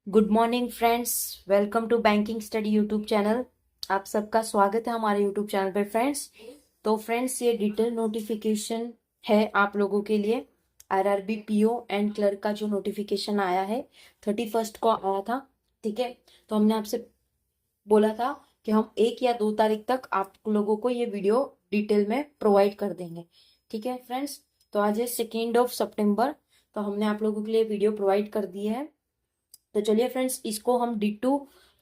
Good morning friends, welcome to banking study YouTube channel. आप सबका स्वागत है हमारे यूट्यूब चैनल पे फ्रेंड्स। तो फ्रेंड्स, ये डिटेल नोटिफिकेशन है आप लोगों के लिए। आरआरबी पीओ एंड क्लर्क का जो नोटिफिकेशन आया है 31 को आया था। ठीक है, तो हमने आपसे बोला था कि हम 1 या 2 तारीख तक आप लोगों को ये वीडियो डिटेल में प्रोवाइड कर देंगे। ठीक है फ्रेंड्स, तो आज है 2 सितंबर, तो हमने आप लोगों के लिए वीडियो प्रोवाइड कर दी है। तो चलिए फ्रेंड्स, इसको हम डिटू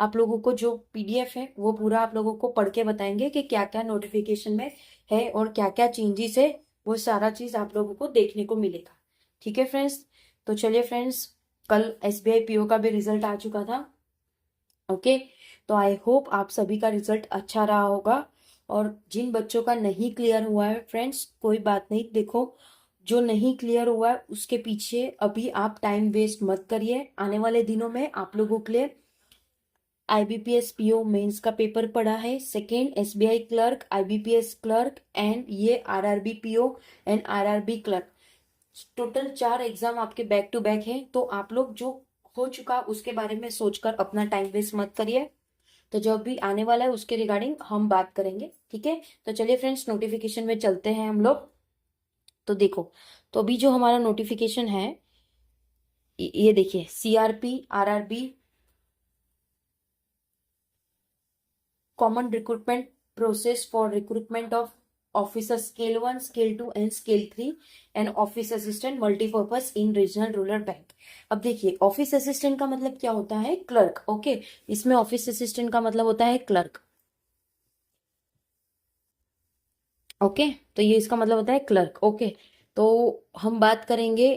आप लोगों को जो पीडीएफ है वो पूरा आप लोगों को पढ़ के बताएंगे कि क्या क्या नोटिफिकेशन में है और क्या क्या चेंजेस है। वो सारा चीज आप लोगों को देखने को मिलेगा। ठीक है फ्रेंड्स, तो चलिए फ्रेंड्स, कल एसबीआई पीओ का भी रिजल्ट आ चुका था। ओके, तो आई होप आप सभी का रिजल्ट अच्छा रहा होगा। और जिन बच्चों का नहीं क्लियर हुआ है फ्रेंड्स, कोई बात नहीं, देखो जो नहीं क्लियर हुआ है उसके पीछे अभी आप टाइम वेस्ट मत करिए। आने वाले दिनों में आप लोगों के लिए आईबीपीएस पीओ मेंस का पेपर पड़ा है, second SBI clerk, IBPS clerk and ये RRB PO and RRB clerk. Total 4 exam आपके बैक टू बैक है। तो आप लोग जो हो चुका उसके बारे में सोचकर अपना टाइम वेस्ट मत करिए। तो जो भी आने वाला है उसके रिगार्डिंग हम बात करेंगे। ठीक है, तो चलिए फ्रेंड्स, नोटिफिकेशन में चलते हैं हम लोग। तो देखो, तो अभी जो हमारा नोटिफिकेशन है ये देखिए, CRP RRB common recruitment process for recruitment of officer scale 1, scale 2 and scale 3 and office assistant multipurpose in regional rural bank. अब देखिए, ऑफिस असिस्टेंट का मतलब क्या होता है? क्लर्क। ओके, इसमें ऑफिस असिस्टेंट का मतलब होता है क्लर्क। ओके, तो ये इसका मतलब होता है क्लर्क। ओके, तो हम बात करेंगे,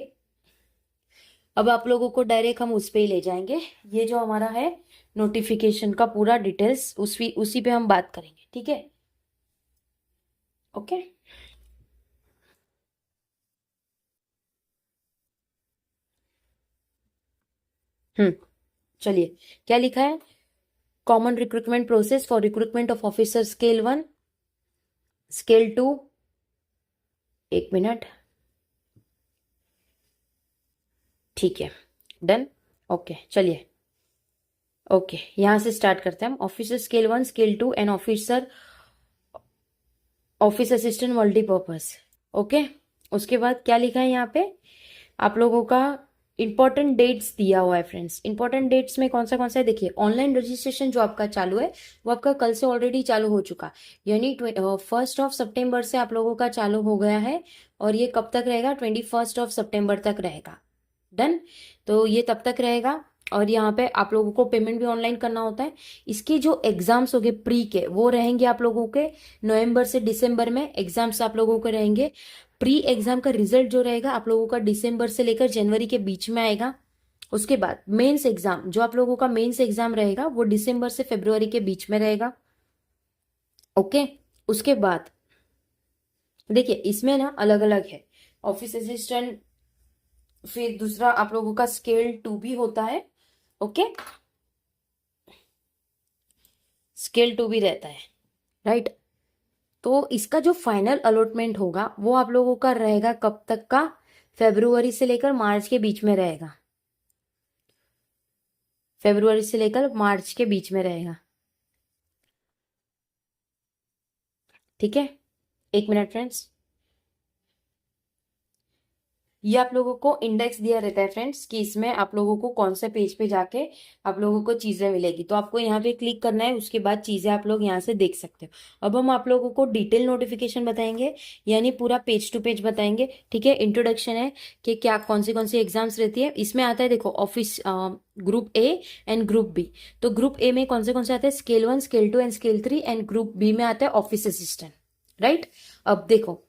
अब आप लोगों को डायरेक्ट हम उस पे ही ले जाएंगे। ये जो हमारा है नोटिफिकेशन का पूरा डिटेल्स उसी पे हम बात करेंगे। ठीक है, ओके। चलिए, क्या लिखा है? Common recruitment process for recruitment of officer scale 1, scale 2, 1 minute, ठीक है, डन। ओके, चलिए, ओके, यहां से स्टार्ट करते हैं हम। Officer scale 1, scale 2 and officer office assistant multipurpose. Okay, उसके बाद क्या लिखा है यहाँ पे? आप लोगों का इंपॉर्टेंट डेट्स दिया हुआ है फ्रेंड्स। इंपॉर्टेंट डेट्स में कौन सा है? देखिए, ऑनलाइन रजिस्ट्रेशन जो आपका चालू है वो आपका कल से ऑलरेडी चालू हो चुका, यानी 1 सितंबर से आप लोगों का चालू हो गया है। और ये कब तक रहेगा? 21 सितंबर तक रहेगा। डन, तो ये तब तक रहेगा। और यहाँ पे आप लोगों को पेमेंट भी ऑनलाइन करना होता है। इसके जो एग्जाम्स हो गए प्री के, वो रहेंगे आप लोगों के नवंबर से दिसंबर में एग्जाम्स आप लोगों को रहेंगे। प्री एग्जाम का रिजल्ट जो रहेगा आप लोगों का दिसंबर से लेकर जनवरी के बीच में आएगा। उसके बाद मेंस एग्जाम, जो आप लोगों का मेंस एग्जाम रहेगा वो दिसंबर से फरवरी के बीच में रहेगा। ओके, उसके बाद देखिए, इसमें ना अलग अलग है। ऑफिस असिस्टेंट, फिर दूसरा आप लोगों का स्केल 2 भी होता है। ओके, स्केल 2 भी रहता है, राइट। तो इसका जो फाइनल अलॉटमेंट होगा वो आप लोगों का रहेगा कब तक का? फरवरी से लेकर मार्च के बीच में रहेगा। फरवरी से लेकर मार्च के बीच में रहेगा। ठीक है, 1 मिनट फ्रेंड्स। ये आप लोगों को इंडेक्स दिया रहता है फ्रेंड्स कि इसमें आप लोगों को कौन से पेज पे जाके आप लोगों को चीजें मिलेगी। तो आपको यहाँ पे क्लिक करना है, उसके बाद चीजें आप लोग यहाँ से देख सकते हो। अब हम आप लोगों को डिटेल नोटिफिकेशन बताएंगे, यानी पूरा पेज टू पेज बताएंगे। ठीक है, इंट्रोडक्शन है कि क्या कौन सी एग्जाम्स रहती है। इसमें आता है, देखो, office group A and group B. तो ग्रुप ए में कौन से आते हैं? Scale 1, scale 2 and scale 3 and group B में आता है ऑफिस असिस्टेंट, राइट। अब देखो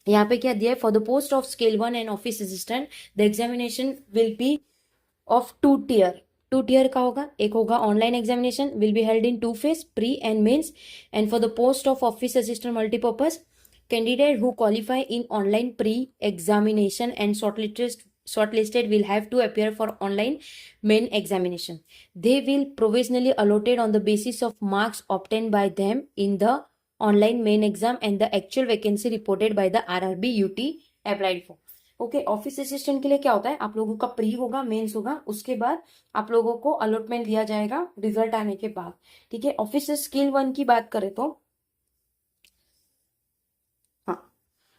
यहाँ पे क्या दिया है? For the post of scale 1 and office assistant the examination will be of 2 tier. 2 tier का होगा, एक होगा online examination will be held in 2 phase, pre and mains. And for the post of office assistant multipurpose, candidate who qualify in online pre-examination and shortlisted will have to appear for online main examination. They will provisionally allotted on the basis of marks obtained by them in the online main exam and the actual vacancy reported by the RRB UT applied for. Okay, office assistant के लिए क्या होता है, आप लोगों का pre होगा, mains होगा, उसके बाद आप लोगों को अलॉटमेंट दिया जाएगा रिजल्ट आने के बाद। ठीक है, ऑफिस स्किल 1 की बात करें तो हाँ,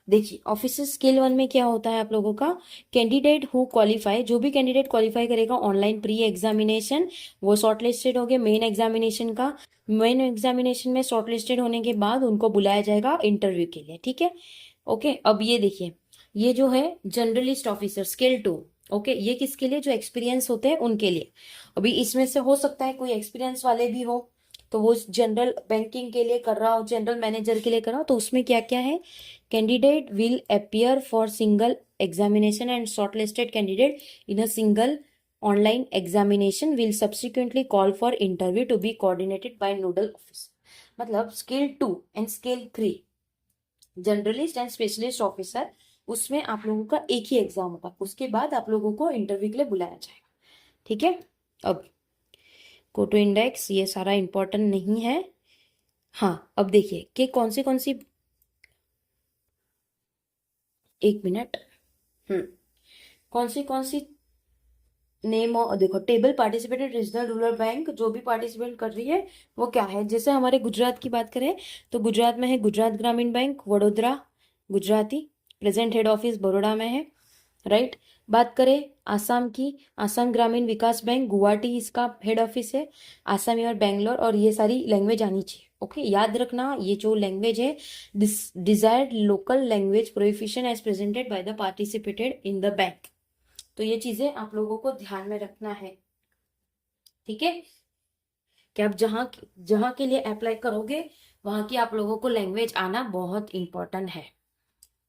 देखिए ऑफिस स्किल 1 में क्या होता है आप लोगों का, कैंडिडेट हु क्वालिफाई, जो भी कैंडिडेट क्वालिफाई करेगा ऑनलाइन प्री एग्जामिनेशन, वो शॉर्ट लिस्टेड हो गए मेन एग्जामिनेशन का। मेन एग्जामिनेशन में शॉर्ट लिस्टेड होने के बाद उनको बुलाया जाएगा इंटरव्यू के लिए। ठीक है, ओके। अब ये देखिए, ये जो है जर्नलिस्ट ऑफिसर स्किल 2, ओके, ये किसके लिए, जो एक्सपीरियंस होते हैं उनके लिए। अभी इसमें से हो सकता है कोई एक्सपीरियंस वाले भी हो, तो वो जनरल बैंकिंग के लिए कर रहा हो, जनरल मैनेजर के लिए कर रहा हो, तो उसमें क्या क्या है, candidate will appear for single examination and shortlisted candidate in a single online examination will subsequently call for interview to be coordinated by nodal office. मतलब scale 2 and scale 3, generalist and specialist officer, उसमें आप लोगों का एक ही exam होगा, उसके बाद आप लोगों को इंटरव्यू के लिए बुलाया जाएगा। ठीक है, अब कोटो इंडेक्स ये सारा इंपॉर्टेंट नहीं है। हाँ, अब देखिए कि कौन सी, एक मिनट, हम्म, कौन सी नेम, और देखो table participated regional rural bank, जो भी पार्टिसिपेट कर रही है वो क्या है। जैसे हमारे गुजरात की बात करें तो गुजरात में है गुजरात ग्रामीण bank Vadodara Gujarati, present head office Baroda में है, राइट। बात करें आसाम की, आसाम ग्रामीण विकास बैंक गुवाहाटी इसका हेड ऑफिस है, आसामी और बेंगलोर, और ये सारी लैंग्वेज आनी चाहिए। ओके, याद रखना ये जो लैंग्वेज है, desired local language proficient as presented by the participated in the bank. तो ये चीजें आप लोगों को ध्यान में रखना है। ठीक है, कि आप जहाँ जहाँ के लिए अप्लाई करोगे वहां की आप लोगों को लैंग्वेज आना बहुत इंपॉर्टेंट है।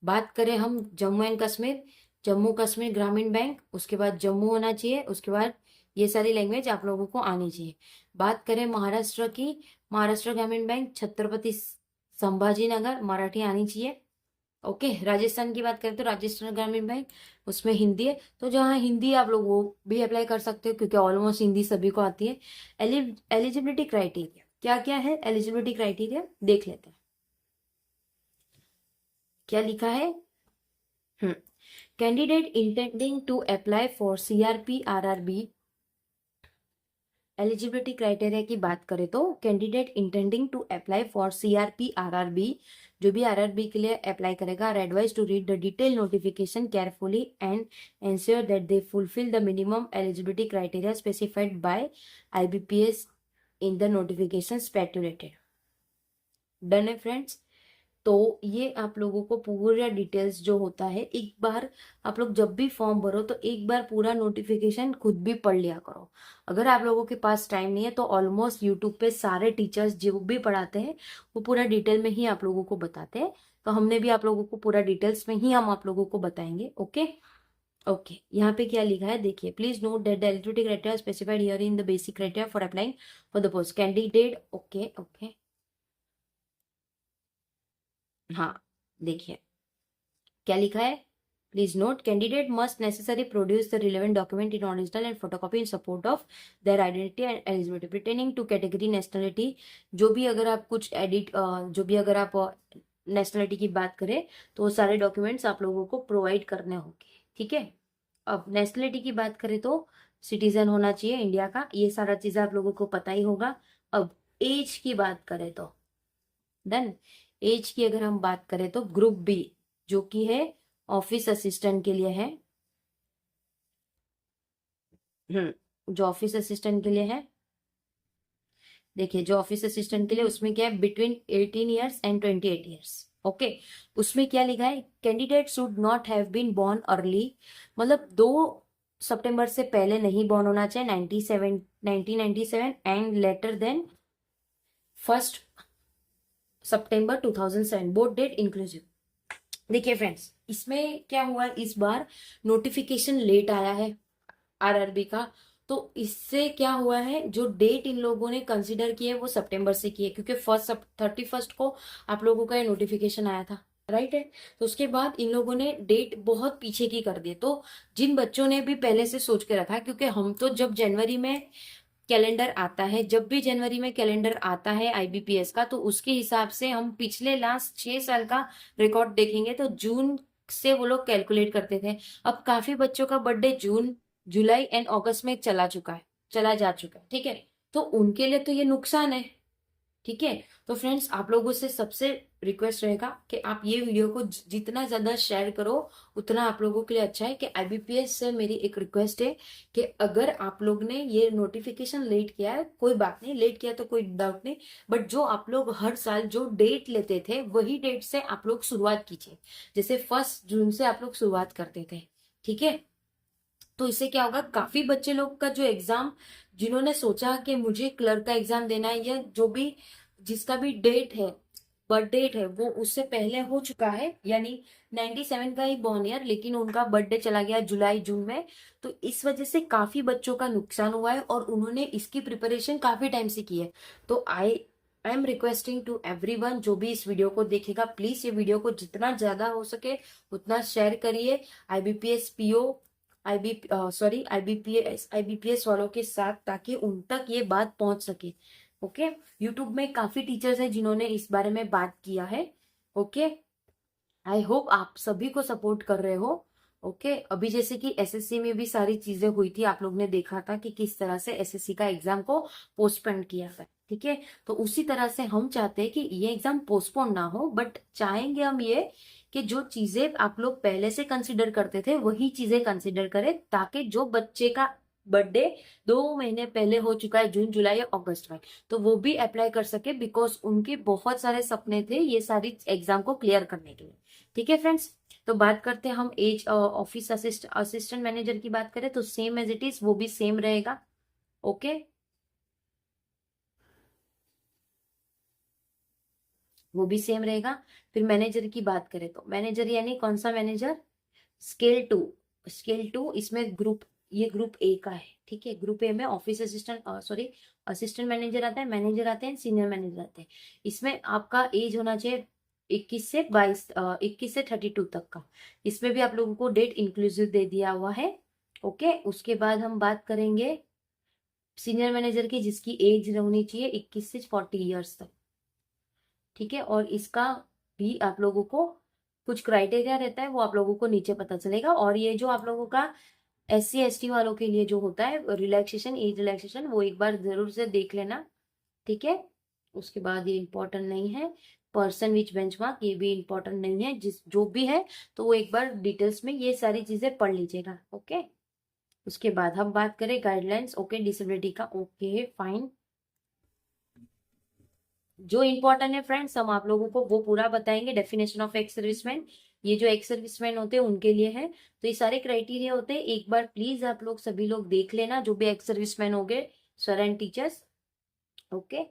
बात करें हम जम्मू एंड कश्मीर, जम्मू कश्मीर ग्रामीण बैंक, उसके बाद जम्मू होना चाहिए, उसके बाद ये सारी लैंग्वेज आप लोगों को आनी चाहिए। बात करें महाराष्ट्र की, महाराष्ट्र ग्रामीण बैंक छत्रपति संभाजी नगर, मराठी आनी चाहिए। ओके, राजस्थान की बात करें तो राजस्थान ग्रामीण बैंक, उसमें हिंदी है, तो जहाँ हिंदी आप लोग वो भी अप्लाई कर सकते हो क्योंकि ऑलमोस्ट हिंदी सभी को आती है। एलिजिबिलिटी क्राइटेरिया क्या क्या है, एलिजिबिलिटी क्राइटेरिया देख लेते हैं क्या लिखा है। Candidate intending to apply for CRP RRB, eligibility criteria की बात करें तो candidate intending to apply for CRP RRB, जो भी आरआरबी के लिए अप्लाई करेगा, are advise to read the detail notification carefully and ensure that they fulfil the minimum eligibility criteria specified by IBPS in the notification speculated. Done है friends. तो ये आप लोगों को पूरा डिटेल्स जो होता है, एक बार आप लोग जब भी फॉर्म भरो तो एक बार पूरा नोटिफिकेशन खुद भी पढ़ लिया करो। अगर आप लोगों के पास टाइम नहीं है तो ऑलमोस्ट यूट्यूब पे सारे टीचर्स जो भी पढ़ाते हैं वो पूरा डिटेल में ही आप लोगों को बताते हैं, तो हमने भी आप लोगों को पूरा डिटेल्स में ही हम आप लोगों को बताएंगे। ओके, ओके, यहाँ पे क्या लिखा है देखिए, please note that the eligibility criteria specified here in the basic criteria for applying for the post candidate. Okay, okay, हाँ, देखिए क्या लिखा है, please note candidate must necessary produce the relevant document in original and photocopy in support of their identity and eligibility pertaining to category nationality. जो भी अगर आप कुछ एडिट, जो भी अगर आप नेशनलिटी की बात करें तो वो सारे डॉक्यूमेंट्स आप लोगों को प्रोवाइड करने होंगे। ठीक है, अब नेशनलिटी की बात करें तो सिटीजन होना चाहिए इंडिया का, ये सारा चीजें आप लोगों को पता ही होगा। अब एज की बात करें तो डन, एज की अगर हम बात करें तो ग्रुप बी जो कि है ऑफिस असिस्टेंट के लिए है, जो ऑफिस असिस्टेंट के लिए है, देखिए जो ऑफिस असिस्टेंट के लिए उसमें क्या है, between 18 years and 28 years. Okay, उसमें क्या लिखा है, candidate should not have been born early, मतलब 2 सितंबर से पहले नहीं बॉर्न होना चाहिए, 1997 एंड लेटर देन 1 सितंबर 2007, बोथ डेट इंक्लूसिव। देखिए फ्रेंड्स, इसमें क्या हुआ, इस बार नोटिफिकेशन लेट आया है आरआरबी का, तो इससे क्या हुआ है, जो डेट इन लोगों ने कंसीडर की है वो सितंबर से की है क्योंकि 31 को आप लोगों का ये नोटिफिकेशन आया था, राइट है। तो उसके बाद इन लोगों ने डेट बहुत पीछे की कर दी, तो जिन बच्चों ने भी पहले से सोच के रखा है, क्योंकि हम तो जब जनवरी में कैलेंडर आता है, जब भी जनवरी में कैलेंडर आता है आईबीपीएस का, तो उसके हिसाब से हम पिछले लास्ट 6 साल का रिकॉर्ड देखेंगे तो जून से वो लोग कैलकुलेट करते थे। अब काफी बच्चों का birthday June, July and August में चला जा चुका है, ठीक है। तो उनके लिए तो ये नुकसान है, ठीक है। तो फ्रेंड्स, आप लोगों से सबसे रिक्वेस्ट रहेगा कि आप ये वीडियो को जितना ज्यादा शेयर करो उतना आप लोगों के लिए अच्छा है। कि आईबीपीएस से मेरी एक रिक्वेस्ट है कि अगर आप लोग ने ये नोटिफिकेशन लेट किया है, कोई बात नहीं, लेट किया तो कोई डाउट नहीं, बट जो आप लोग हर साल जो डेट लेते थे वही डेट से आप लोग शुरुआत कीजिए। जैसे 1 जून से आप लोग शुरुआत करते थे, ठीक है। तो इससे क्या होगा, काफी बच्चे लोग का जो एग्जाम, जिन्होंने सोचा कि मुझे क्लर्क का एग्जाम देना है, या जो भी जिसका भी डेट है, बर्थ डेट है, वो उससे पहले हो चुका है, यानी 97 का ही बॉर्न ईयर, लेकिन उनका बर्थडे चला गया जुलाई जून में। तो इस वजह से काफी बच्चों का नुकसान हुआ है और उन्होंने इसकी प्रिपरेशन काफी टाइम से की है। तो I am requesting to everyone, जो भी इस वीडियो को देखेगा, प्लीज ये वीडियो को जितना ज्यादा हो सके उतना शेयर करिए आईबीपीएस पीओ, आईबीपीएस वालों के साथ, ताकि उन तक ये बात पहुंच सके। ओके, यूट्यूब में काफी टीचर्स हैं जिन्होंने इस बारे में बात किया है। ओके, आई होप आप सभी को सपोर्ट कर रहे हो। ओके, अभी जैसे कि एसएससी में भी सारी चीजें हुई थी, आप लोग ने देखा था कि किस तरह से एसएससी का एग्जाम को पोस्टपोन किया था, ठीक है। तो उसी तरह से हम चाहते हैं कि ये एग्जाम पोस्टपोन ना हो, बट चाहेंगे हम ये कि जो चीजें आप लोग पहले से कंसिडर करते थे वही चीजें कंसिडर करें, ताकि जो बच्चे का बर्थडे 2 महीने पहले हो चुका है, जून जुलाई या अगस्त में, तो वो भी अप्लाई कर सके, बिकॉज उनके बहुत सारे सपने थे ये सारी एग्जाम को क्लियर करने के लिए, ठीक है फ्रेंड्स। तो बात करते हैं हम एज ऑफिस असिस्टेंट मैनेजर की बात करें तो सेम एज इट इज, वो भी सेम रहेगा। ओके, वो भी सेम रहेगा। फिर मैनेजर की बात करें तो मैनेजर यानी कौन सा मैनेजर, स्केल 2। स्केल 2 इसमें ग्रुप, ये ग्रुप ए का है, ठीक है। ग्रुप ए में office assistant, sorry, assistant manager आता है, मैनेजर आते हैं, सीनियर मैनेजर आते हैं। इसमें आपका एज होना चाहिए 21 से 32 तक का। इसमें भी आप लोगों को डेट इंक्लूसिव दे दिया हुआ है। ओके, उसके बाद हम बात करेंगे सीनियर मैनेजर की, जिसकी एज होनी चाहिए 21 से 40 ईयर्स तक, ठीक है। और इसका भी आप लोगों को कुछ क्राइटेरिया रहता है, वो आप लोगों को नीचे पता चलेगा। और ये जो आप लोगों का SC ST वालों के लिए जो होता है रिलैक्सेशन, एज रिलैक्सेशन, वो एक बार जरूर से देख लेना, ठीक है। उसके बाद ये इंपॉर्टेंट नहीं है, पर्सन विच बेंचमार्क, ये भी इंपॉर्टेंट नहीं है, जिस जो भी है तो वो एक बार डिटेल्स में ये सारी चीजें पढ़ लीजिएगा। ओके, उसके बाद हम बात करें गाइडलाइंस। ओके, डिसेबिलिटी का, ओके फाइन। जो इंपॉर्टेंट है फ्रेंड्स, हम आप लोगों को वो पूरा बताएंगे। डेफिनेशन ऑफ एक्स सर्विसमैन, ये जो एक्स सर्विसमैन होते हैं उनके लिए है। तो ये सारे क्राइटेरिया होते हैं, एक बार प्लीज आप लोग सभी लोग देख लेना, जो भी एक्स सर्विसमैन हो गए, सर एंड टीचर्स। ओके,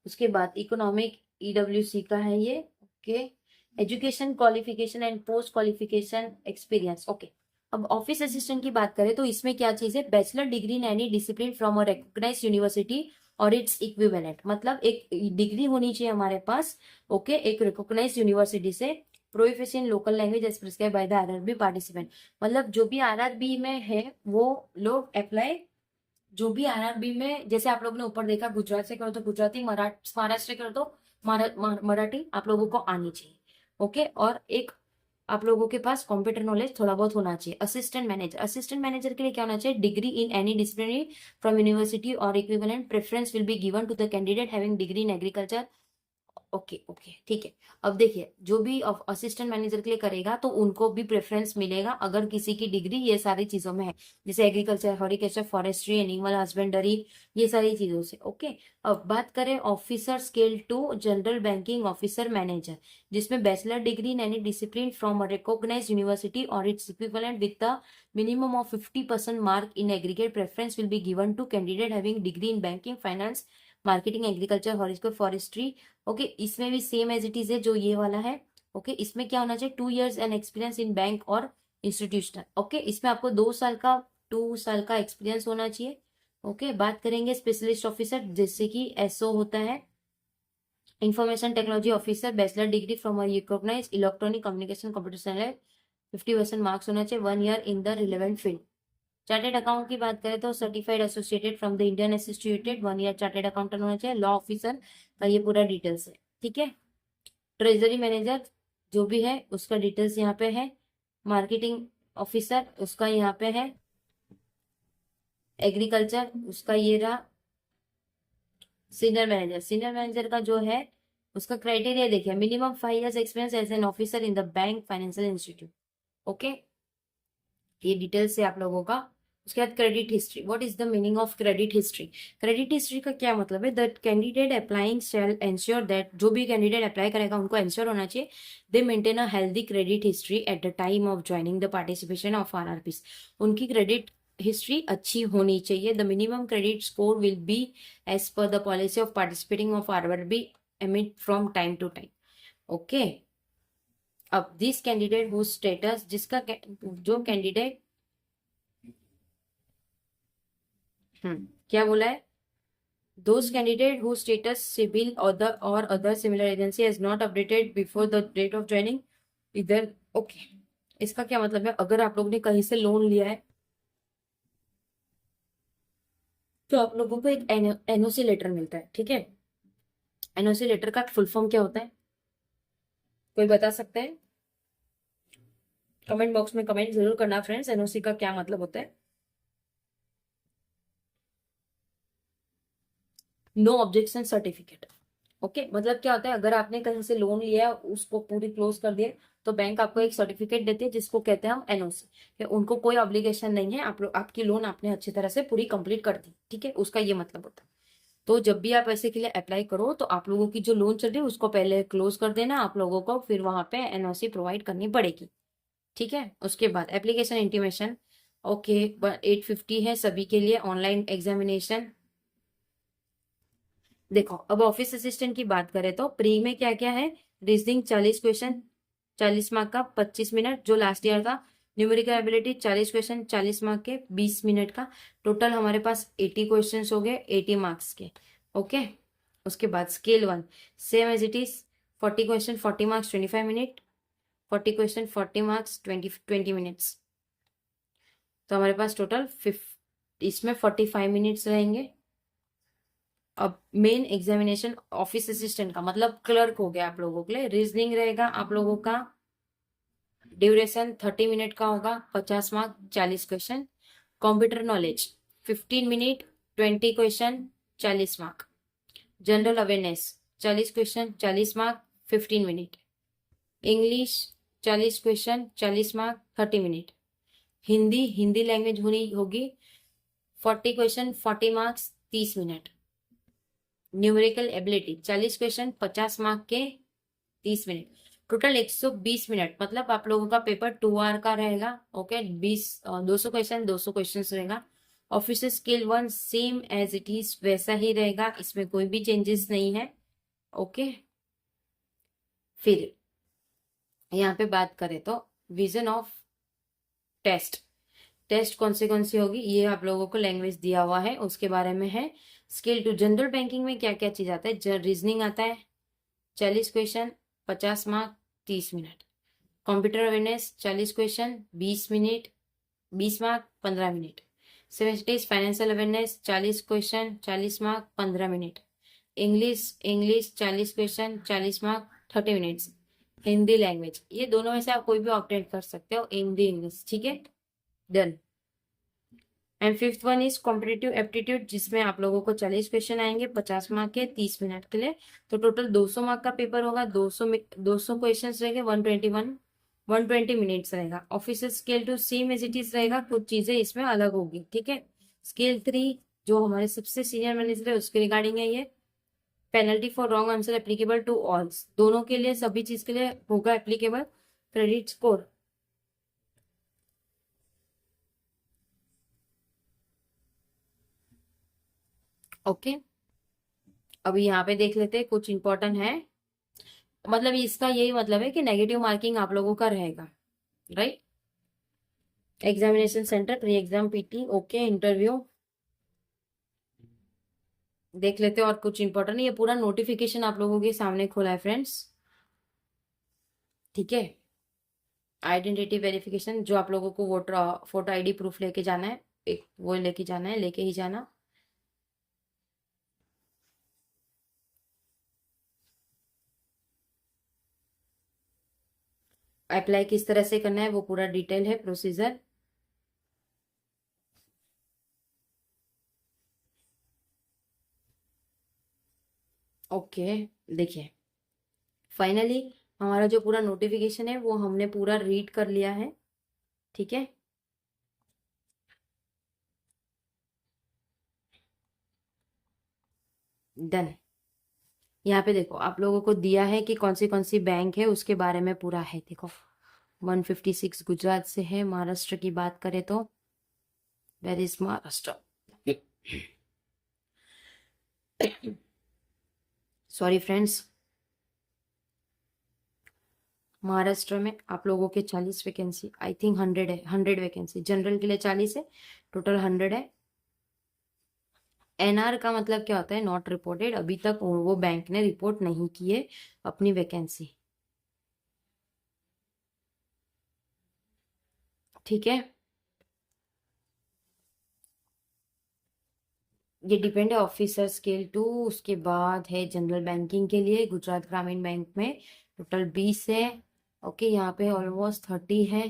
उसके बाद इकोनॉमिक EWC का है ये। Okay, education qualification and post qualification experience. Okay, अब ऑफिस असिस्टेंट की बात करें तो इसमें क्या चीज है, bachelor degree in any discipline from a recognised university और इट्स इक्विवेलेंट, मतलब एक डिग्री होनी चाहिए हमारे पास। ओके, एक रिकॉग्नाइज्ड यूनिवर्सिटी से, proficient in local language as prescribed by the RRB participant, मतलब जो भी आरआरबी में है वो लोग अप्लाई, जो भी आरआरबी में, जैसे आप लोगों ने ऊपर देखा गुजरात से करो तो गुजराती, महाराष्ट्र करो तो मराठी आप लोगों को आनी चाहिए। ओके, और एक आप लोगों के पास कंप्यूटर नॉलेज थोड़ा बहुत होना चाहिए। असिस्टेंट मैनेजर के लिए क्या होना चाहिए, degree in any discipline from university और equivalent, preference will be given to the candidate having degree in agriculture. Okay okay, ठीक है। अब देखिए, जो भी असिस्टेंट मैनेजर के लिए करेगा तो उनको भी प्रेफरेंस मिलेगा अगर किसी की डिग्री ये सारी चीजों में है, जैसे agriculture, horticulture, forestry, animal husbandry, ये सारी चीजों से। ओके, अब बात करें officer scale 2 general banking officer manager, जिसमें bachelor degree in any discipline from a recognised university और its equivalent with the minimum of 50% mark in aggregate, preference will be given to candidate having degree in banking, finance, marketing, agriculture, horticulture, forestry. Okay, इसमें भी same as it is है जो ये वाला है। Okay, इसमें क्या होना चाहिए, 2 years and experience in bank और इंस्टीट्यूशनल। ओके, इसमें आपको 2 साल का एक्सपीरियंस होना चाहिए। ओके, बात करेंगे स्पेशलिस्ट ऑफिसर, जैसे कि SO होता है, information technology officer, bachelor degree from recognise electronic communication computer science, 50% marks होना चाहिए, 1 year in the relevant field. Chartered account की बात करें तो certified associated from the Indian instituted, 1 year chartered accountant होना चाहिए। लॉ ऑफिसर का ये पूरा डिटेल्स है, ठीक है। ट्रेजरी मैनेजर जो भी है उसका डिटेल्स यहाँ पे है। मार्केटिंग ऑफिसर उसका यहाँ पे है, एग्रीकल्चर उसका ये रहा, सीनियर मैनेजर का जो है उसका क्राइटेरिया देखिए, minimum 5 years experience as an officer in the bank financial institute. Okay, ये डिटेल से आप लोगों का। उसके बाद credit history, what is the meaning of credit history? Credit history का क्या मतलब है? That candidate applying shall ensure that, जो भी कैंडिडेट अप्लाई करेगा उनको एंश्योर होना चाहिए, they maintain a healthy credit history at the time of joining the participation of आरआरपीस। उनकी क्रेडिट हिस्ट्री अच्छी होनी चाहिए। The minimum credit score will be as per the policy of participating of RRB emit from time to time. Okay, अब this candidate who status, जिसका जो candidate क्या बोला है? Those candidate whose status civil or other similar agency has not updated before the date of joining इधर। Okay, इसका क्या मतलब है? अगर आप लोगों ने कहीं से लोन लिया है तो आप लोगों को एक एनओसी लेटर मिलता है, ठीक है? एनओसी लेटर का फुल फॉर्म क्या होता है? कोई बता सकता है? कमेंट बॉक्स में कमेंट जरूर करना फ्रेंड्स, एनओसी का क्या मतलब होता है? No objection certificate. ओके, मतलब क्या होता है? अगर आपने कहीं से लोन लिया उसको पूरी क्लोज कर दिया तो बैंक आपको एक सर्टिफिकेट देती है जिसको कहते हैं हम एनओसी, कि उनको कोई ऑब्लिगेशन नहीं है, आप लोग आपकी लोन आपने अच्छी तरह से पूरी कंप्लीट कर दी, ठीक है? उसका ये मतलब होता है। तो जब भी आप ऐसे के लिए अप्लाई करो तो आप लोगों की जो लोन चल रही है उसको पहले क्लोज कर देना आप लोगों को, फिर वहां पे एनओसी प्रोवाइड करनी पड़ेगी, ठीक है? उसके बाद एप्लीकेशन इंटीमेशन। ओके, 850 है सभी के लिए ऑनलाइन एग्जामिनेशन। देखो, अब ऑफिस असिस्टेंट की बात करें तो प्री में क्या क्या है? रीजनिंग 40 क्वेश्चन, 40 मार्क का, 25 मिनट जो लास्ट ईयर था। न्यूमेरिकल एबिलिटी 40 क्वेश्चन, 40 मार्क के, 20 मिनट का। टोटल हमारे पास 80 क्वेश्चन हो गए, 80 मार्क्स के। ओके, उसके बाद scale 1 same as it is, 40 question 40 marks 25 minute, 40 question 40 marks 20 minutes. तो हमारे पास टोटल इसमें 45 मिनट्स रहेंगे। अब मेन एग्जामिनेशन ऑफिस असिस्टेंट का मतलब क्लर्क हो गया आप लोगों के लिए। रीजनिंग रहेगा आप लोगों का, ड्यूरेशन 30 मिनट का होगा, 50 mark 40 question. Computer knowledge 15 minute, 20 question 40 mark. General awareness 40 question 40 mark 15 minute. English 40 question 40 mark 30 minute. Hindi, Hindi language होगी 40 question 40 marks 30 minute. Numerical ability 40 question 50 mark के 30 मिनट। टोटल 120 मिनट, मतलब आप लोगों का पेपर 2 आवर का रहेगा। ओके, 200 क्वेश्चन 200 क्वेश्चन रहेगा। Office scale 1 same as it is वैसा ही रहेगा, इसमें कोई भी चेंजेस नहीं है। ओके, फिर यहाँ पे बात करें तो विजन ऑफ टेस्ट। टेस्ट कौन सी होगी ये आप लोगों को लैंग्वेज दिया हुआ है, उसके बारे में है। स्केल 2 जनरल बैंकिंग में क्या क्या चीज आता है? रीजनिंग आता है 40 question 50 mark 30 minute. Computer awareness 40 question 20 minute, 20 mark 15 minute. Seventies financial awareness 40 question 40 mark 15 minute. English 40 question 40 mark 30 minutes. Hindi language, ये दोनों में से आप कोई भी ऑप्टेट कर सकते हो, हिंदी इंग्लिश, ठीक है? Done. And fifth one is competitive aptitude, जिसमें आप लोगों को 40 क्वेश्चन आएंगे 50 मार्क के 30 मिनट के लिए। तो टोटल 200 मार्क का पेपर होगा, 200 क्वेश्चन रहेंगे, 120 मिनट्स रहेगा। Office scale 2 same as it is रहेगा, कुछ चीजें इसमें अलग होगी, ठीक है? स्केल 3 जो हमारे सबसे सीनियर मैनेजर है उसके रिगार्डिंग है ये। Penalty for wrong answer applicable to all, दोनों के लिए सभी चीज के लिए होगा एप्लीकेबल। क्रेडिट स्कोर ओके, अभी यहाँ पे देख लेते हैं कुछ इंपॉर्टेंट है। मतलब इसका यही मतलब है कि नेगेटिव मार्किंग आप लोगों का रहेगा, right? Examination centre, pre exam PT, okay, interview देख लेते हैं। और कुछ इंपॉर्टेंट नहीं, ये पूरा नोटिफिकेशन आप लोगों के सामने खोला है फ्रेंड्स, ठीक है? आइडेंटिटी वेरिफिकेशन, जो आप लोगों को वोटर फोटो आईडी प्रूफ लेके जाना है, एक वो लेके जाना है, लेके ही जाना। अप्लाई किस तरह से करना है वो पूरा डिटेल है प्रोसीजर। ओके, देखिए फाइनली हमारा जो पूरा नोटिफिकेशन है वो हमने पूरा रीड कर लिया है, ठीक है। डन। यहाँ पे देखो आप लोगों को दिया है कि कौन सी बैंक है उसके बारे में पूरा है। देखो 156 गुजरात से है। महाराष्ट्र की बात करें तो where is Maharashtra, sorry friends. Maharashtra में आप लोगों के 40 वैकेंसी, आई थिंक 100 है, 100 वैकेंसी। जनरल के लिए 40 है, टोटल 100 है। एनआर का मतलब क्या होता है? Not reported. अभी तक वो बैंक ने रिपोर्ट नहीं की है अपनी वैकेंसी, ठीक है। ये डिपेंड है ऑफिसर स्केल टू। उसके बाद है जनरल बैंकिंग के लिए गुजरात ग्रामीण बैंक में टोटल 20 है। ओके, यहाँ पे ऑलमोस्ट 30 है।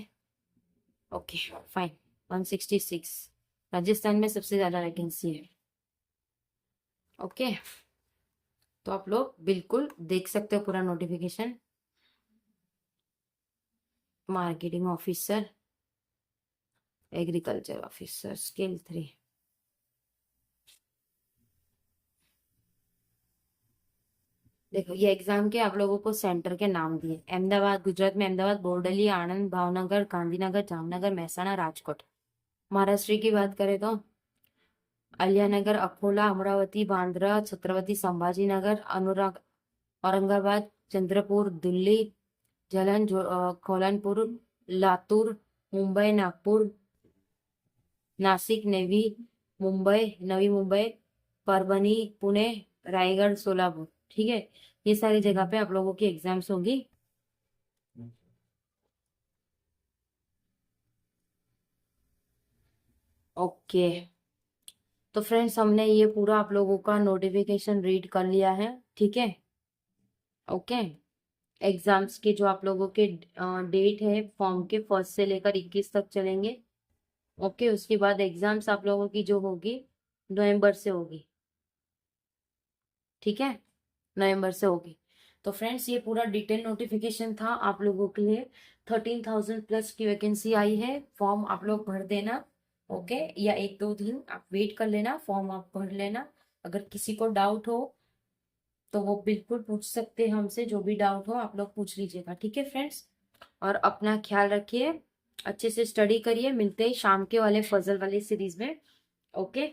Okay fine, 166। राजस्थान में सबसे ज्यादा वैकेंसी है। ओके, तो आप लोग बिल्कुल देख सकते हो पूरा notification. Marketing officer, agriculture officer scale 3। देखो ये एग्जाम के आप लोगों को सेंटर के नाम दिए। अहमदाबाद, गुजरात में अहमदाबाद, बोरडली, आणंद, भावनगर, गांधीनगर, जामनगर, महसाणा, राजकोट। महाराष्ट्र की बात करें तो अलियानगर, अकोला, अमरावती, बांद्रा, छत्रपति संभाजीनगर, अनुराग, औरंगाबाद, चंद्रपुर, दिल्ली, जलन, कोल्हानपुर, लातूर, मुंबई, नागपुर, नासिक, नवी मुंबई, परभणी, पुणे, रायगढ़, सोलापुर, ठीक है। ये सारी जगह पे आप लोगों की एग्जाम्स होगी। ओके, तो फ्रेंड्स हमने ये पूरा आप लोगों का नोटिफिकेशन रीड कर लिया है, ठीक है। ओके, एग्जाम्स के जो आप लोगों के डेट है फॉर्म के 1 से लेकर 21 तक चलेंगे। ओके, उसके बाद एग्जाम्स आप लोगों की जो होगी नवंबर से होगी, ठीक है। नवंबर से होगी। तो फ्रेंड्स ये पूरा डिटेल नोटिफिकेशन था आप लोगों के लिए। 13,000 प्लस की वैकेंसी आई है। फॉर्म आप लोग भर देना, ओके। या 1-2 दिन आप वेट कर लेना, फॉर्म आप भर लेना। अगर किसी को डाउट हो तो वो बिल्कुल पूछ सकते हैं हमसे। जो भी डाउट हो आप लोग पूछ लीजिएगा, ठीक है फ्रेंड्स। और अपना ख्याल रखिए, अच्छे से स्टडी करिए। मिलते हैं शाम के वाले फजल वाली सीरीज में, ओके।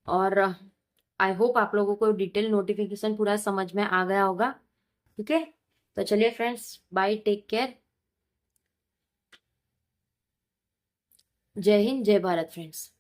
और आई होप आप लोगों को डिटेल नोटिफिकेशन पूरा समझ में आ गया होगा, ठीक है। तो चलिए फ्रेंड्स, बाय, टेक केयर। जय हिंद, जय भारत फ्रेंड्स।